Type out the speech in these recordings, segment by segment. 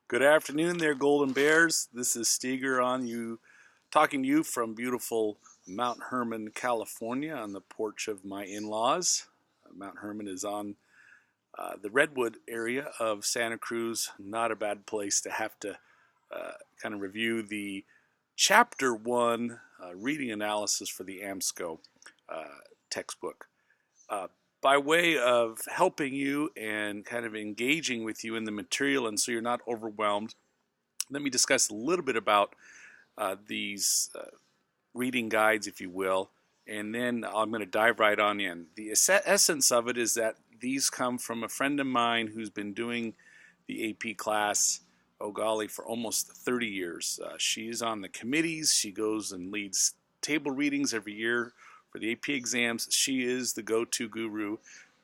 Good afternoon there, Golden Bears. This is Steger talking to you from beautiful Mount Hermon, California, on the porch of my in-laws. Mount Hermon is on the Redwood area of Santa Cruz. Not a bad place to have to kind of review the Ch.1 reading analysis for the AMSCO textbook. By way of helping you and kind of engaging with you in the material and so you're not overwhelmed, let me discuss a little bit about these reading guides, if you will, and then I'm going to dive right on in. The essence of it is that these come from a friend of mine who's been doing the AP class, oh golly, for almost 30 years. She's on the committees. She goes and leads table readings every year for the AP exams. She is the go-to guru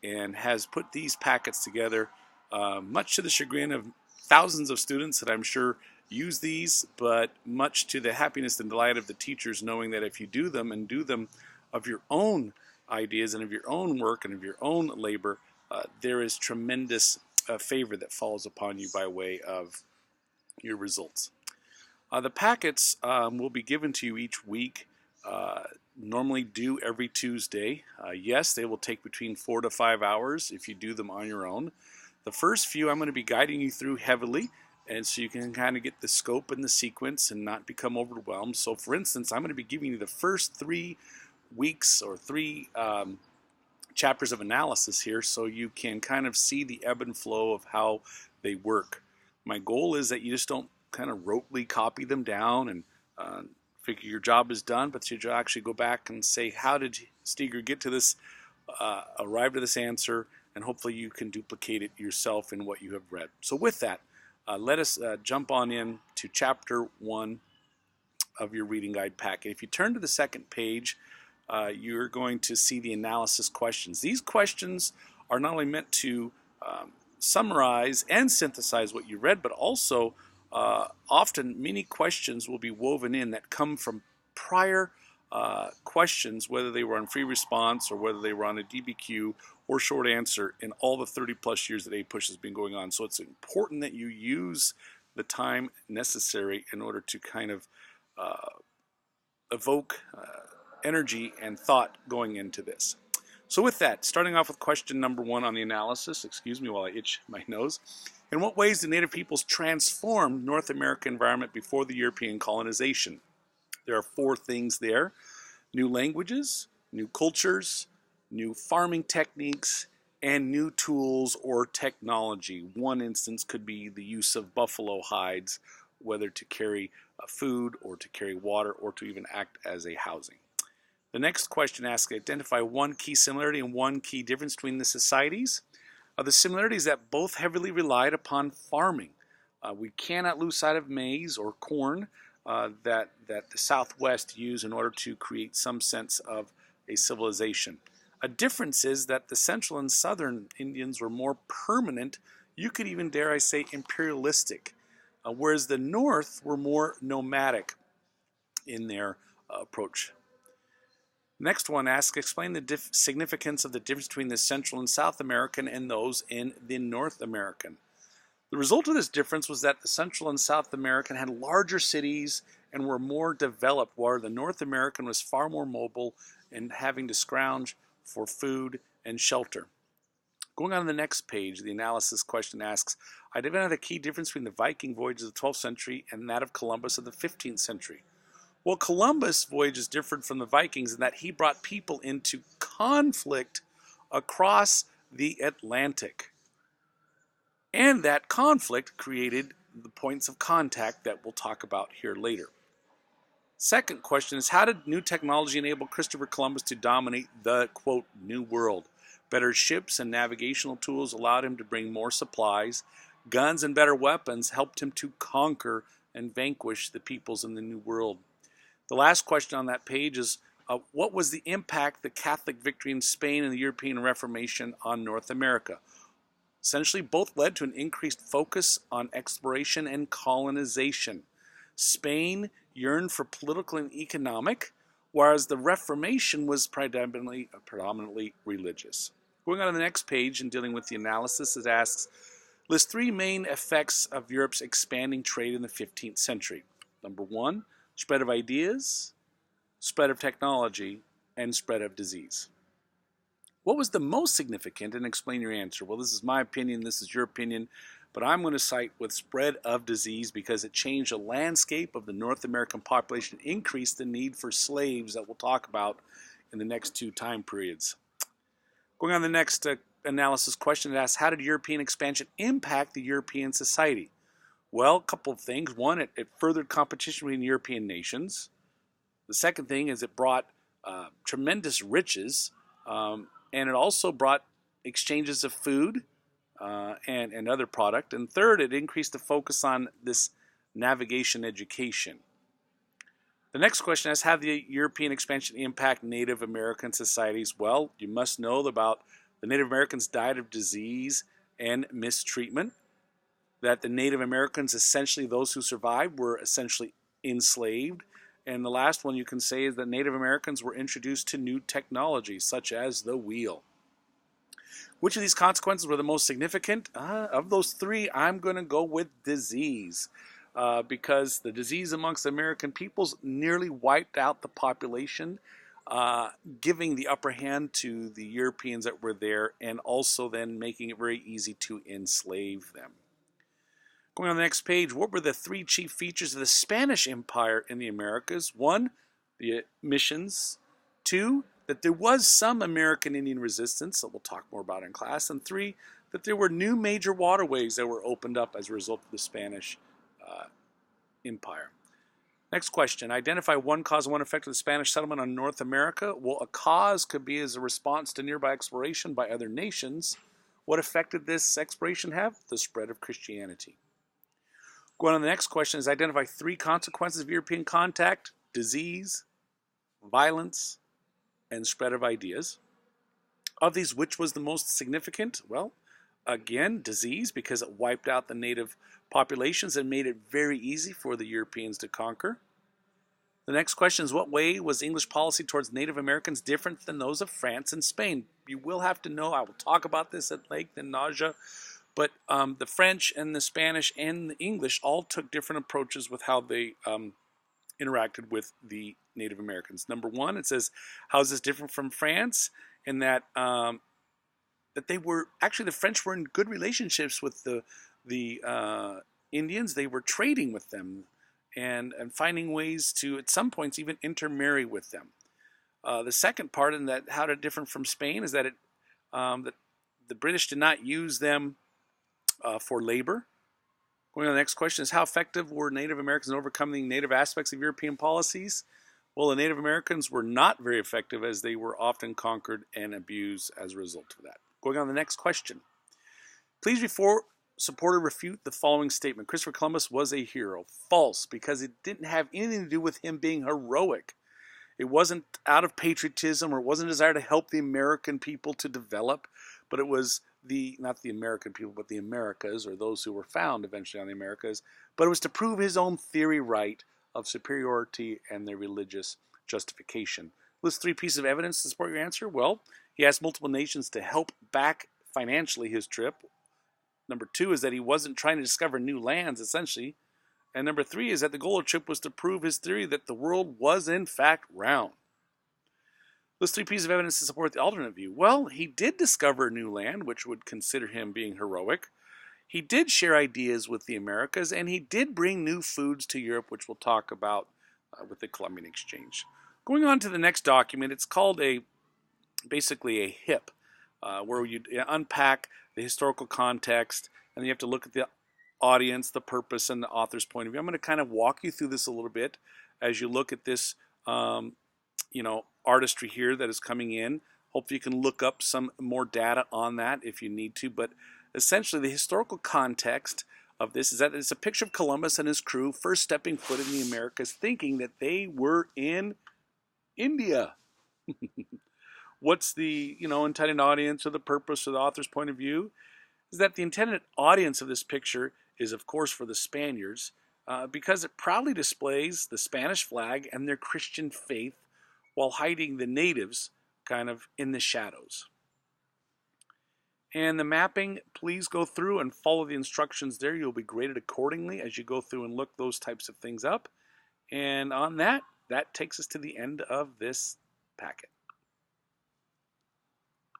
and has put these packets together, much to the chagrin of thousands of students that I'm sure use these, but much to the happiness and delight of the teachers, knowing that if you do them and do them of your own ideas and of your own work and of your own labor, there is tremendous favor that falls upon you by way of your results. The packets will be given to you each week, normally due every Tuesday. Yes, they will take between 4 to 5 hours if you do them on your own. The first few I'm going to be guiding you through heavily, and so you can kind of get the scope and the sequence and not become overwhelmed. So for instance, I'm going to be giving you the first 3 weeks or 3 chapters of analysis here so you can kind of see the ebb and flow of how they work. My goal is that you just don't kind of rotely copy them down and figure your job is done, but you actually go back and say, how did Steger get to this, arrive to this answer, and hopefully you can duplicate it yourself in what you have read. So with that, let us jump on in to Chapter 1 of your reading guide packet. If you turn to the second page, you're going to see the analysis questions. These questions are not only meant to summarize and synthesize what you read, but also often many questions will be woven in that come from prior questions, whether they were on free response or whether they were on a DBQ or short answer in all the 30 plus years that APUSH has been going on. So it's important that you use the time necessary in order to kind of evoke energy and thought going into this. So with that, starting off with question number 1 on the analysis, excuse me while I itch my nose. In what ways did Native peoples transform North American environment before the European colonization? There are 4 things there: new languages, new cultures, new farming techniques, and new tools or technology. One instance could be the use of buffalo hides, whether to carry food or to carry water or to even act as a housing. The next question asks, identify one key similarity and one key difference between the societies. The similarities that both heavily relied upon farming. We cannot lose sight of maize or corn that the Southwest used in order to create some sense of a civilization. A difference is that the Central and Southern Indians were more permanent, you could even dare I say imperialistic, whereas the North were more nomadic in their approach. Next one asks, explain the significance of the difference between the Central and South American and those in the North American. The result of this difference was that the Central and South American had larger cities and were more developed, while the North American was far more mobile and having to scrounge for food and shelter. Going on to the next page, the analysis question asks, identify the key difference between the Viking voyage of the 12th century and that of Columbus of the 15th century. Well, Columbus' voyage is different from the Vikings in that he brought people into conflict across the Atlantic. And that conflict created the points of contact that we'll talk about here later. Second question is, how did new technology enable Christopher Columbus to dominate the, quote, New World? Better ships and navigational tools allowed him to bring more supplies. Guns and better weapons helped him to conquer and vanquish the peoples in the New World. The last question on that page is, what was the impact the Catholic victory in Spain and the European Reformation on North America? Essentially, both led to an increased focus on exploration and colonization. Spain yearned for political and economic, whereas the Reformation was predominantly religious. Going on to the next page and dealing with the analysis, it asks, List three main effects of Europe's expanding trade in the 15th century. Number one, spread of ideas, spread of technology, and spread of disease. What was the most significant? And explain your answer. Well, this is my opinion, this is your opinion, but I'm going to cite with spread of disease because it changed the landscape of the North American population, increased the need for slaves that we'll talk about in the next two time periods. Going on to the next analysis question, it asks, how did European expansion impact the European society? Well, a couple of things. One, it furthered competition between European nations. The second thing is it brought tremendous riches, and it also brought exchanges of food and other product. And third, it increased the focus on this navigation education. The next question is, how did the European expansion impact Native American societies? Well, you must know about the Native Americans died of disease and mistreatment, that the Native Americans, essentially those who survived, were essentially enslaved. And the last one you can say is that Native Americans were introduced to new technologies, such as the wheel. Which of these consequences were the most significant? Of those three, I'm going to go with disease. Because the disease amongst the American peoples nearly wiped out the population, giving the upper hand to the Europeans that were there, and also then making it very easy to enslave them. Going on the next page, what were the three chief features of the Spanish Empire in the Americas? One, the missions. Two, that there was some American Indian resistance that we'll talk more about in class. And three, that there were new major waterways that were opened up as a result of the Spanish Empire. Next question. Identify one cause and one effect of the Spanish settlement on North America. Well, a cause could be as a response to nearby exploration by other nations. What effect did this exploration have? The spread of Christianity. Going on to the next question is identify three consequences of European contact: disease, violence, and spread of ideas. Of these, which was the most significant? Well, again, disease, because it wiped out the native populations and made it very easy for the Europeans to conquer. The next question is, what way was English policy towards Native Americans different than those of France and Spain? You will have to know, I will talk about this at length and nausea, but the French and the Spanish and the English all took different approaches with how they interacted with the Native Americans. Number one, it says, how is this different from France? In that that they were, actually the French were in good relationships with the Indians. They were trading with them and finding ways to, at some points, even intermarry with them. The second part, in that how it different from Spain, is that that the British did not use them for labor. Going on to the next question is, how effective were Native Americans in overcoming native aspects of European policies? Well, the Native Americans were not very effective, as they were often conquered and abused as a result of that. Going on to the next question. Please support or refute the following statement. Christopher Columbus was a hero. False, because it didn't have anything to do with him being heroic. It wasn't out of patriotism, or it wasn't a desire to help the American people to develop, but it was not the American people, but the Americas, or those who were found eventually on the Americas, but it was to prove his own theory right of superiority and their religious justification. List three pieces of evidence to support your answer. Well, he asked multiple nations to help back financially his trip. Number two is that he wasn't trying to discover new lands, essentially. And number three is that the goal of the trip was to prove his theory that the world was in fact round. List three pieces of evidence to support the alternate view. Well, he did discover new land, which would consider him being heroic. He did share ideas with the Americas, and he did bring new foods to Europe, which we'll talk about with the Columbian Exchange. Going on to the next document, it's called basically a HIP, where you unpack the historical context, and you have to look at the audience, the purpose, and the author's point of view. I'm going to kind of walk you through this a little bit as you look at this, artistry here that is coming in. Hopefully you can look up some more data on that if you need to, but essentially the historical context of this is that it's a picture of Columbus and his crew first stepping foot in the Americas, thinking that they were in India. What's the intended audience, or the purpose, or the author's point of view? Is that the intended audience of this picture is, of course, for the Spaniards, because it proudly displays the Spanish flag and their Christian faith while hiding the natives kind of in the shadows. And the mapping, please go through and follow the instructions there. You'll be graded accordingly as you go through and look those types of things up. And on that, that takes us to the end of this packet.